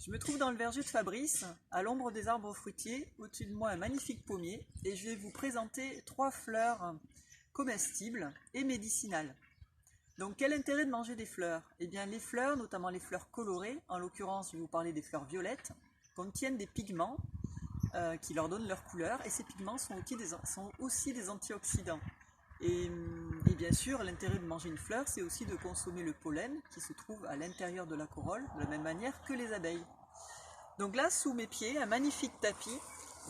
Je me trouve dans le verger de Fabrice, à l'ombre des arbres fruitiers, au-dessus de moi un magnifique pommier, et je vais vous présenter 3 fleurs comestibles et médicinales. Donc quel intérêt de manger des fleurs? Eh bien les fleurs, notamment les fleurs colorées, en l'occurrence je vais vous parler des fleurs violettes, contiennent des pigments qui leur donnent leur couleur, et ces pigments sont aussi des antioxydants. Et bien sûr, l'intérêt de manger une fleur, c'est aussi de consommer le pollen qui se trouve à l'intérieur de la corolle, de la même manière que les abeilles. Donc là, sous mes pieds, un magnifique tapis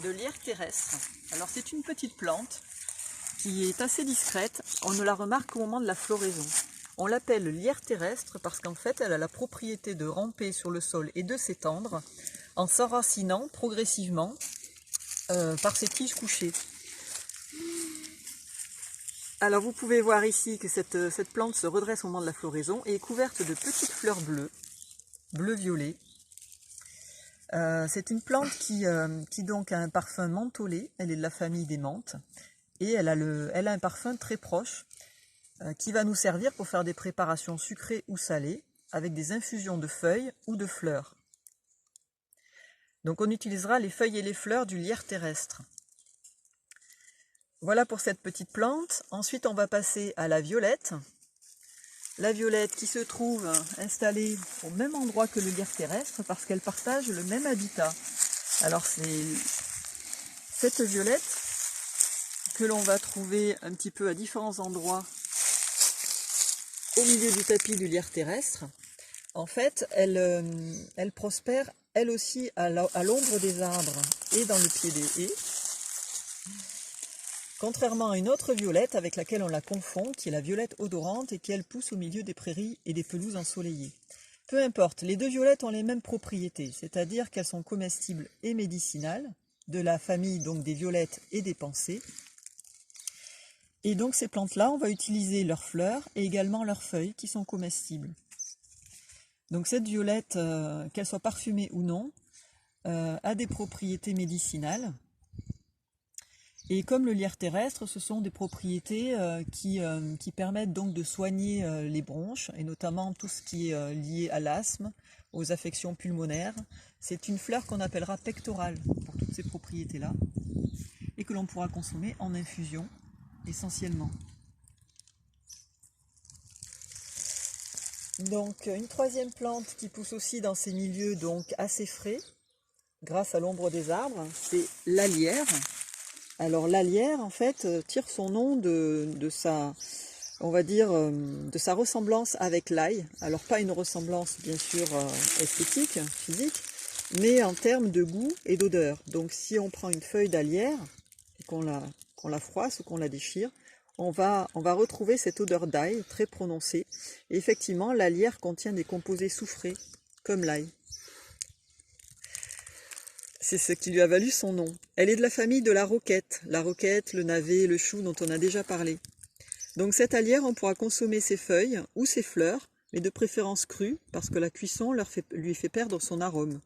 de lierre terrestre. Alors c'est une petite plante qui est assez discrète, on ne la remarque qu'au moment de la floraison. On l'appelle lierre terrestre parce qu'en fait, elle a la propriété de ramper sur le sol et de s'étendre en s'enracinant progressivement par ses tiges couchées. Alors vous pouvez voir ici que cette plante se redresse au moment de la floraison et est couverte de petites fleurs bleues, bleu-violet. C'est une plante qui donc a un parfum mentholé, elle est de la famille des menthes, et elle a un parfum très proche qui va nous servir pour faire des préparations sucrées ou salées avec des infusions de feuilles ou de fleurs. Donc on utilisera les feuilles et les fleurs du lierre terrestre. Voilà pour cette petite plante. Ensuite, on va passer à la violette. La violette qui se trouve installée au même endroit que le lierre terrestre parce qu'elle partage le même habitat. Alors c'est cette violette que l'on va trouver un petit peu à différents endroits au milieu du tapis du lierre terrestre. En fait, elle prospère elle aussi à l'ombre des arbres et dans le pied des haies. Contrairement à une autre violette avec laquelle on la confond, qui est la violette odorante et qui elle pousse au milieu des prairies et des pelouses ensoleillées. Peu importe, les deux violettes ont les mêmes propriétés, c'est-à-dire qu'elles sont comestibles et médicinales, de la famille donc des violettes et des pensées. Et donc ces plantes-là, on va utiliser leurs fleurs et également leurs feuilles qui sont comestibles. Donc cette violette, qu'elle soit parfumée ou non, a des propriétés médicinales. Et comme le lierre terrestre, ce sont des propriétés qui permettent donc de soigner les bronches, et notamment tout ce qui est lié à l'asthme, aux affections pulmonaires. C'est une fleur qu'on appellera pectorale pour toutes ces propriétés-là, et que l'on pourra consommer en infusion essentiellement. Donc une troisième plante qui pousse aussi dans ces milieux donc assez frais, grâce à l'ombre des arbres, c'est la lierre. Alors la lierre en fait tire son nom de sa ressemblance avec l'ail. Alors pas une ressemblance bien sûr esthétique, physique, mais en termes de goût et d'odeur. Donc si on prend une feuille d'alière et qu'on la froisse ou qu'on la déchire, on va retrouver cette odeur d'ail très prononcée. Et effectivement, la lierre contient des composés soufrés comme l'ail. C'est ce qui lui a valu son nom. Elle est de la famille de la roquette, le navet, le chou dont on a déjà parlé. Donc cette alière, on pourra consommer ses feuilles ou ses fleurs, mais de préférence crues, parce que la cuisson lui fait perdre son arôme.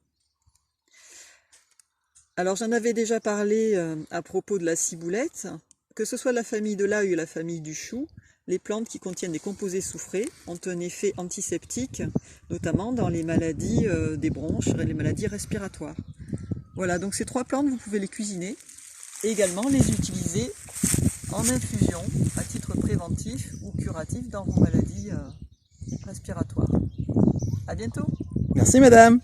Alors j'en avais déjà parlé à propos de la ciboulette, que ce soit la famille de l'ail ou la famille du chou, les plantes qui contiennent des composés soufrés ont un effet antiseptique, notamment dans les maladies des bronches et les maladies respiratoires. Voilà, donc ces 3 plantes, vous pouvez les cuisiner et également les utiliser en infusion à titre préventif ou curatif dans vos maladies respiratoires. À bientôt. Merci madame.